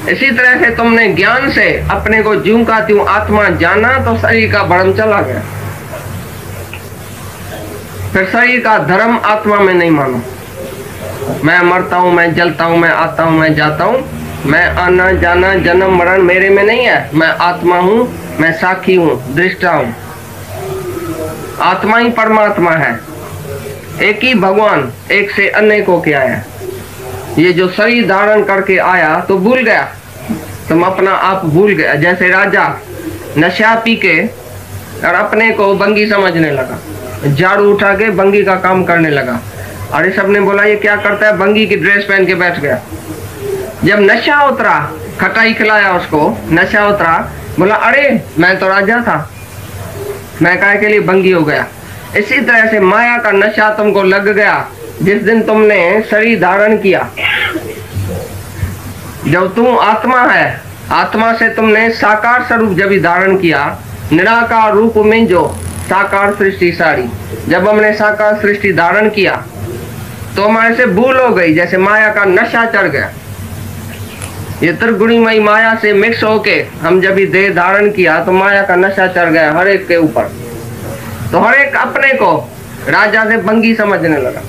इसी तरह से तुमने ज्ञान से अपने को ज्यों का त्यों आत्मा जाना तो शरीर का भ्रम चला गया। फिर शरीर का धर्म आत्मा में नहीं मानो। मैं मरता हूं, मैं जलता हूं, मैं आता हूं, मैं जाता हूं, मैं आना जाना जन्म मरण मेरे में नहीं है। मैं आत्मा हूं, मैं साक्षी हूं, दृष्टा हूं। आत्मा ही परमात्मा है। एक ही भगवान एक से अनेकों के आया। ये जो शरीर धारण करके आया तो भूल गया, तुम अपना आप भूल गया। जैसे राजा नशा पी के और अपने को बंगी समझने लगा, झाड़ू उठा के बंगी का काम करने लगा। अरे सबने बोला ये क्या करता है, बंगी की ड्रेस पहन के बैठ गया। जब नशा उतरा, खटाई खिलाया उसको, नशा उतरा, बोला अरे मैं तो राजा था, मैं काहे के लिए बंगी हो गया। इसी तरह से माया का नशा तुमको लग गया जिस दिन तुमने शरीर धारण किया। जब तुम आत्मा है, आत्मा से तुमने साकार स्वरूप जब ही धारण किया, निराकार रूप में जो साकार सृष्टि सारी, जब हमने साकार सृष्टि धारण किया तो हमारे से भूल हो गई, जैसे माया का नशा चढ़ गया। ये त्रिगुणीमयी माया से मिक्स होके हम जब भी देह धारण किया तो माया का नशा चढ़ गया हर एक के ऊपर। तो हर एक अपने को राजा से बंगी समझने लगा।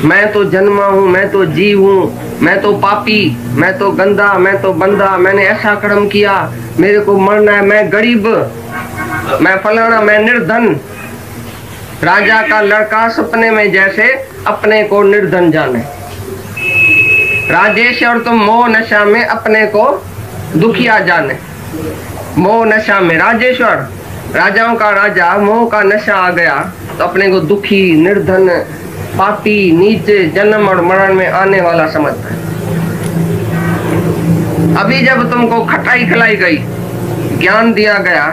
मैं तो जन्मा हूं, मैं तो जीव हूं, मैं तो पापी, मैं तो गंदा, मैं तो बंदा, मैंने ऐसा कर्म किया, मेरे को मरना है, मैं गरीब, मैं फलाना, मैं निर्धन। राजा का लड़का सपने में जैसे अपने को निर्धन जाने। राजेश्वर तुम मोह नशा में अपने को दुखिया जाने। मोह नशा में राजेश्वर, राजाओं का राजा, मोह का नशा आ गया तो अपने को दुखी, निर्धन, पापी, नीचे, जन्म और मरण में आने वाला समझता है। अभी जब तुमको खटाई खिलाई गई, ज्ञान दिया गया,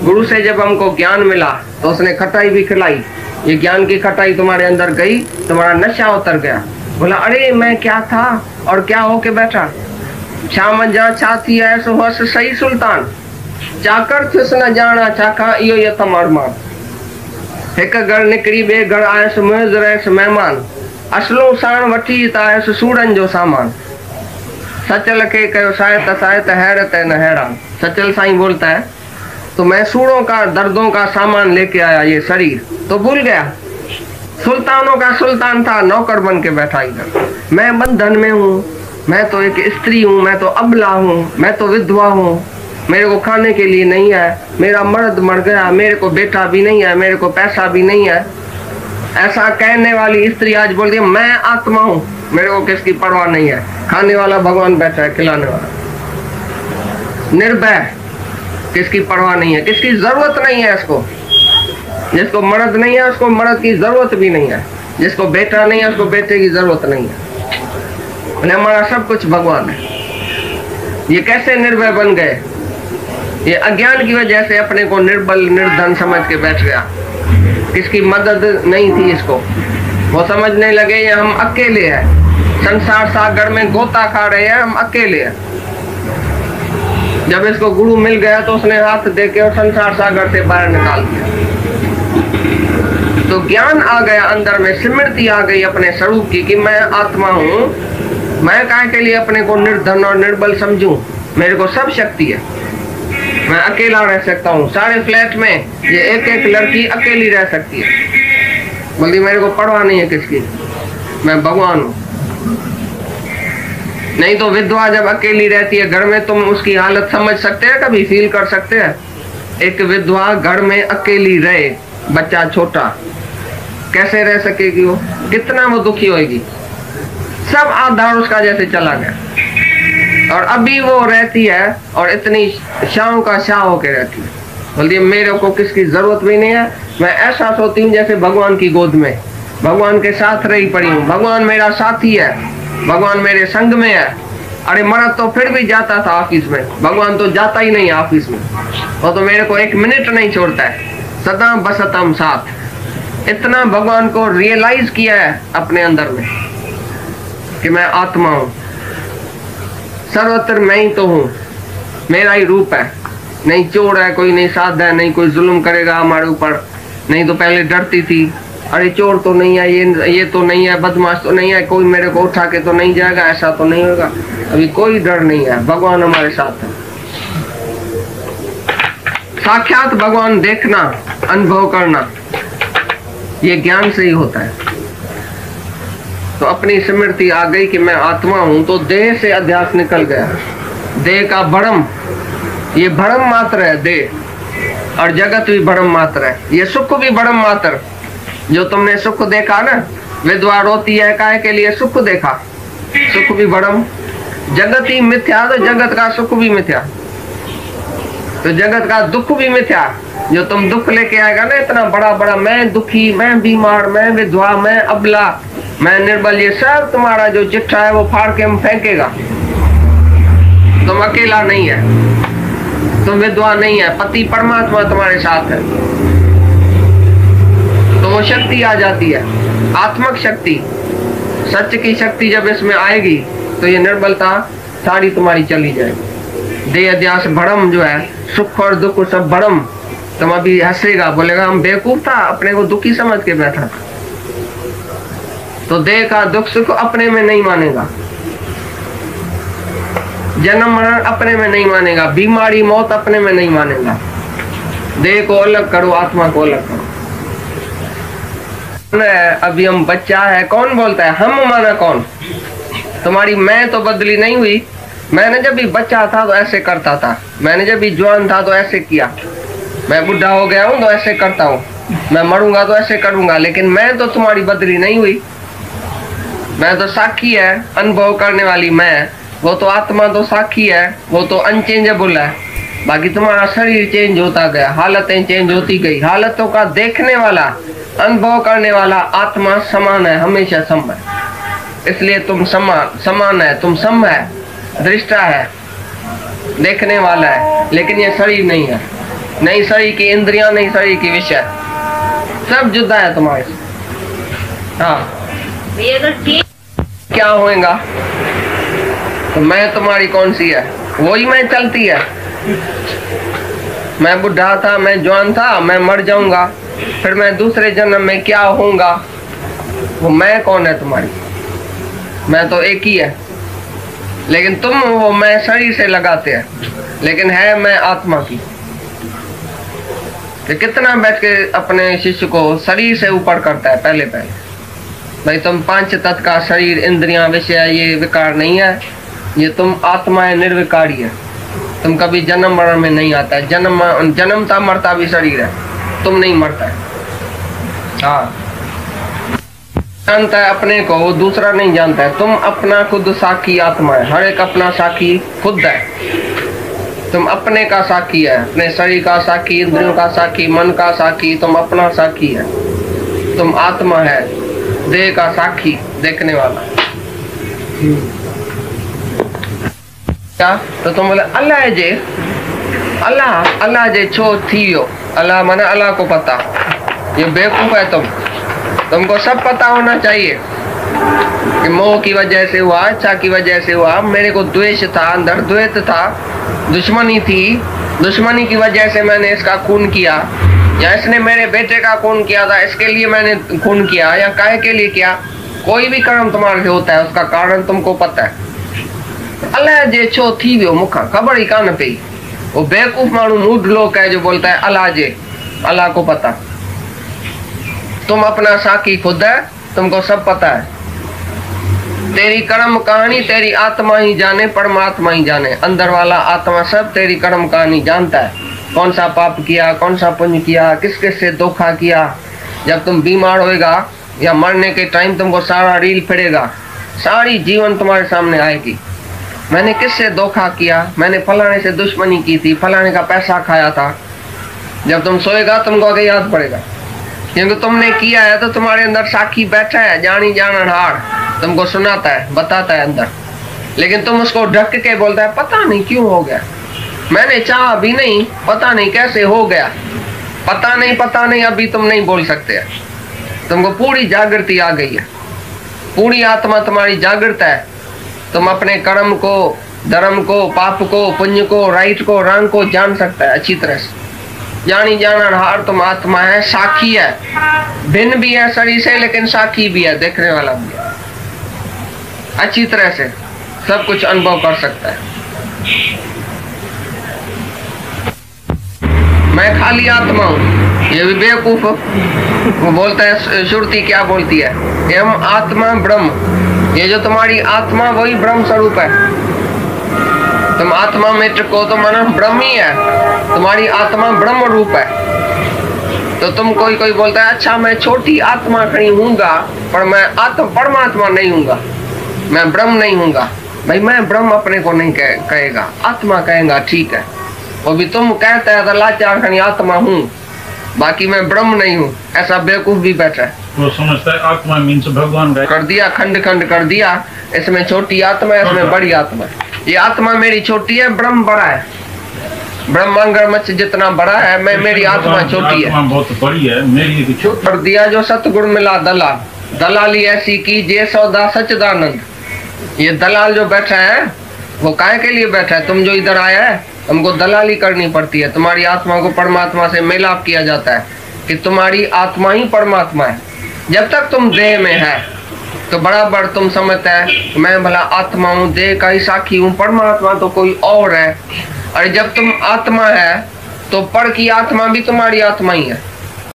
गुरु से जब हमको ज्ञान मिला तो उसने खटाई भी खिलाई। ये ज्ञान की खटाई तुम्हारे अंदर गई, तुम्हारा नशा उतर गया। बोला अरे मैं क्या था और क्या होके बैठा। शाम जा छाती है सो हस सही सुल्तान, चाकर थिस न जाना चाखा इयो ये तमार मान। एक घर निकरी बे घर आयस मुझ रहस मेहमान, असलो साण वठी तायस सूरन जो सामान। सचल के कयो सायत सायत हैरत है न हैरान। सचल साईं बोलता है तो मैं सूरों का, दर्दों का सामान लेके आया ये शरीर, तो भूल गया। सुल्तानों का सुल्तान था, नौकर बन के बैठा इधर। मैं बंधन में हूँ, मैं तो एक स्त्री हूँ, मैं तो अबला हूँ, मैं तो विधवा हूँ, मेरे को खाने के लिए नहीं है, मेरा मर्द मर गया, मेरे को बेटा भी नहीं है, मेरे को पैसा भी नहीं है। ऐसा कहने वाली स्त्री आज बोलती है मैं आत्मा हूँ, मेरे को किसकी परवाह नहीं है, खाने वाला भगवान बैठा है, खिलाने वाला निर्भय, किसकी परवाह नहीं है, किसकी जरूरत नहीं है इसको। जिसको मर्द नहीं है उसको मर्द की जरूरत भी नहीं है, जिसको बेटा नहीं है उसको बेटे की जरूरत नहीं है। हमारा सब कुछ भगवान है। ये कैसे निर्भय बन गए? ये अज्ञान की वजह से अपने को निर्बल निर्धन समझ के बैठ गया। किसकी मदद नहीं थी इसको, वो समझने लगे ये हम अकेले हैं, संसार सागर में गोता खा रहे हैं, हम अकेले हैं। जब इसको गुरु मिल गया तो उसने हाथ दे के और संसार सागर से बाहर निकाल दिया। तो ज्ञान आ गया अंदर में, स्मृति आ गई अपने स्वरूप की कि मैं आत्मा हूँ। मैं काहे के लिए अपने को निर्धन और निर्बल समझूं? मेरे को सब शक्ति है, मैं अकेला रह सकता हूँ। सारे फ्लैट में ये एक एक लड़की अकेली रह सकती है, बोलती मेरे को परवाह नहीं है किसकी, मैं भगवान हूँ। नहीं तो विधवा जब अकेली रहती है घर में, तुम उसकी हालत समझ सकते हैं, कभी फील कर सकते हैं? एक विधवा घर में अकेली रहे, बच्चा छोटा, कैसे रह सकेगी वो? कितना वो दुखी होगी। सब आधार उसका जैसे चला गया। और अभी वो रहती है और इतनी शाम का शाह होके रहती है, बोलिए मेरे को किसकी जरूरत भी नहीं है। मैं ऐसा सोती हूँ जैसे भगवान की गोद में, भगवान के साथ रही पड़ी हूँ, भगवान मेरा साथी है, भगवान मेरे संग में है। अरे मर्द तो फिर भी जाता था ऑफिस में, भगवान तो जाता ही नहीं ऑफिस में, वो तो मेरे को एक मिनट नहीं छोड़ता है, सदा बसतम साथ। इतना भगवान को रियलाइज किया है अपने अंदर में कि मैं आत्मा हूं, सर्वत्र मैं ही तो हूं, मेरा ही रूप है। नहीं चोर है कोई, नहीं साध है, नहीं कोई जुल्म करेगा हमारे ऊपर। नहीं तो पहले डरती थी, अरे चोर तो नहीं है, ये तो नहीं है, बदमाश तो नहीं है, कोई मेरे को उठा के तो नहीं जाएगा, ऐसा तो नहीं होगा। अभी कोई डर नहीं है, भगवान हमारे साथ है। साक्षात भगवान देखना, अनुभव करना, ये ज्ञान से ही होता है। तो अपनी स्मृति आ गई कि मैं आत्मा हूं, तो देह से अध्यास निकल गया। देह का भ्रम, ये भ्रम मात्र है देह, और जगत भी भ्रम मात्र है, ये सुख भी भ्रम मात्र। जो तुमने सुख देखा ना, विधवा रोती है काहे के लिए, सुख देखा, सुख भी भ्रम। जगत ही मिथ्या तो जगत का सुख भी मिथ्या, तो जगत का दुख भी मिथ्या। जो तुम दुख लेके आएगा ना इतना बड़ा बड़ा, मैं दुखी, मैं बीमार, मैं विधवा, मैं अबला, मैं निर्बल, ये सब तुम्हारा जो चिट्ठा है वो फाड़ के हम फेंकेगा। तुम अकेला नहीं है, तुम विधवा नहीं है, पति परमात्मा तुम्हारे साथ है। तो वो शक्ति आ जाती है, आत्मक शक्ति, सत्य की शक्ति जब इसमें आएगी तो ये निर्बलता सारी तुम्हारी चली जाएगी। देह अध्यास भ्रम जो है, सुख और दुख सब भ्रम। तुम अभी हंसेगा, बोलेगा हम बेवकूफ था, अपने को दुखी समझ के बैठा था। तो देह का दुख सुख अपने में नहीं मानेगा, जन्म मरण अपने में नहीं मानेगा, बीमारी मौत अपने में नहीं मानेगा। देह को अलग करो, आत्मा को अलग करो। अभी हम बच्चा है, कौन बोलता है हम माना कौन? तुम्हारी मैं तो बदली नहीं हुई। मैंने जब भी बच्चा था तो ऐसे करता था, मैंने जब भी जवान था तो ऐसे किया, मैं बुढ़ा हो गया हूं तो ऐसे करता हूं, मैं मरूंगा तो ऐसे करूंगा, लेकिन मैं तो तुम्हारी बदली नहीं हुई। मैं तो साक्षी है, अनुभव करने वाली मैं, वो तो आत्मा तो साक्षी है, वो तो अनचेंजेबल है। बाकी तुम्हारा शरीर चेंज होता गया, हालतें चेंज होती गई। हालतों का देखने वाला, अनुभव करने वाला आत्मा समान है, हमेशा सम है। इसलिए तुम समान है, तुम सम है, दृष्टा है, देखने वाला है। लेकिन ये शरीर नहीं है, नहीं शरीर की इंद्रियां, नहीं शरीर की विषय, सब जुदा है तुम्हारे से। हाँ, क्या होएगा? तो मैं तुम्हारी कौन सी है? वही मैं चलती है। मैं बुढ़ा था, मैं जवान था, मैं मर जाऊंगा, फिर मैं दूसरे जन्म में क्या होऊंगा? वो मैं कौन है तुम्हारी? मैं तो एक ही है, लेकिन तुम वो मैं शरीर से लगाते हैं, लेकिन है मैं आत्मा की। तो कितना बैठ के अपने शिष्य को शरीर से ऊपर करता है। पहले भाई तुम पांच तत्व का शरीर, इंद्रियां, विषय, ये विकार नहीं है, ये तुम आत्मा है, निर्विकारी है। तुम कभी जन्म मरण में नहीं आता है, जन्मता मरता भी शरीर है, तुम नहीं मरता है। हाँ, जानता है अपने को, वो दूसरा नहीं जानता है। तुम अपना खुद साक्षी आत्मा है, हर एक अपना साक्षी खुद है। तुम अपने का साक्षी है, अपने शरीर का साक्षी, इंद्रियों का साक्षी, मन का साक्षी, तुम अपना साक्षी है। तुम आत्मा है, देह का साक्षी, देखने वाला। क्या? तो तुम बोले अल्लाह जे, अल्लाह जे छो थियो। अल्लाह माने अल्लाह को पता। ये बेवकूफ है तुमको सब पता होना चाहिए कि मोह की वजह से हुआ, इच्छा की वजह से हुआ, मेरे को द्वेष था, अंदर द्वेष था, दुश्मनी थी, दुश्मनी की वजह से मैंने इसका खून किया, या इसने मेरे बेटे का खून किया था, इसके लिए मैंने खून किया, या काहे के लिए किया। कोई भी कर्म तुम्हारे से होता है, उसका कारण तुमको पता है। अल्लाह जे छो थी वियो मुखा खबर ही कान पई। वो बेवकूफ मानू मूढ़ लोग है जो बोलता है अल्लाह जे, अल्लाह को पता। तुम अपना साकी खुद है, तुमको सब पता है। तेरी कर्म कहानी तेरी आत्मा ही जाने, परमात्मा ही जाने। अंदर वाला आत्मा सब तेरी कर्म कहानी जानता है, कौन सा पाप किया, कौन सा पुण्य किया, किस किस से धोखा किया। जब तुम बीमार होएगा या मरने के टाइम तुमको सारा रील फिरेगा, सारी जीवन तुम्हारे सामने आएगी। मैंने किससे धोखा किया, मैंने फलाने से दुश्मनी की थी, फलाने का पैसा खाया था। जब तुम सोएगा तुमको आगे याद पड़ेगा, क्योंकि तुमने किया है। तो तुम्हारे अंदर साक्षी बैठा है, जानी जाननहार, तुमको सुनाता है, बताता है अंदर। लेकिन तुम उसको ढक के बोलता है पता नहीं क्यों हो गया, मैंने चाहा भी नहीं, पता नहीं कैसे हो गया, पता नहीं अभी तुम नहीं बोल सकते। तुमको पूरी जागृति आ गई है, पूरी आत्मा तुम्हारी जागृत है। तुम अपने कर्म को, धर्म को, पाप को, पुण्य को, राइट को, रंग को जान सकता है अच्छी तरह से। जानी जाना हार तुम आत्मा है, साक्षी है, भिन्न भी है शरीर से लेकिन साक्षी भी है, देखने वाला भी है, अच्छी तरह से सब कुछ अनुभव कर सकता है। मैं खाली आत्मा हूँ, ये भी बेवकूफ वो बोलता है। श्रुति क्या बोलती है? एवं आत्मा ब्रह्म, ये जो तुम्हारी आत्मा वही ब्रह्म स्वरूप है। तुम आत्मा में टिको तो मानो ब्रह्म ही है, तुम्हारी आत्मा ब्रह्म रूप है। तो तुम कोई बोलता है अच्छा मैं छोटी आत्मा कहीं हूँगा पर मैं परमात्मा नहीं हूँगा, मैं ब्रह्म नहीं हूँगा। भाई मैं ब्रह्म अपने को नहीं कहेगा, आत्मा कहेगा, ठीक है। वो भी तुम कहते हैं तो लाचार खनी आत्मा हूँ, बाकी मैं ब्रह्म नहीं हूँ, ऐसा बेवकूफ भी बैठा है। वो समझता है आत्मा मीन्स भगवान कर दिया, खंड खंड कर दिया। इसमें छोटी आत्मा है, इसमें बड़ी आत्मा है। ये आत्मा मेरी छोटी है, ब्रह्म बड़ा है। ब्रह्मांड जितना बड़ा है, मैं मेरी आत्मा छोटी है, बहुत बड़ी है, मेरी छोटी। कर दिया जो सतगुण मिला दलाल, दलाली ऐसी की जे सौदा सच्चिदानंद। ये दलाल जो बैठा है वो काहे के लिए बैठा है? तुम जो इधर आया है हमको दलाली करनी पड़ती है, तुम्हारी आत्मा को परमात्मा से मिलाप किया जाता है कि तुम्हारी आत्मा ही परमात्मा है। जब तक तुम देह में है तो बराबर तुम समझते है मैं भला आत्मा हूँ, देह का ही साक्षी हूँ, परमात्मा तो कोई और है। और जब तुम आत्मा है तो पर की आत्मा भी तुम्हारी आत्मा ही है।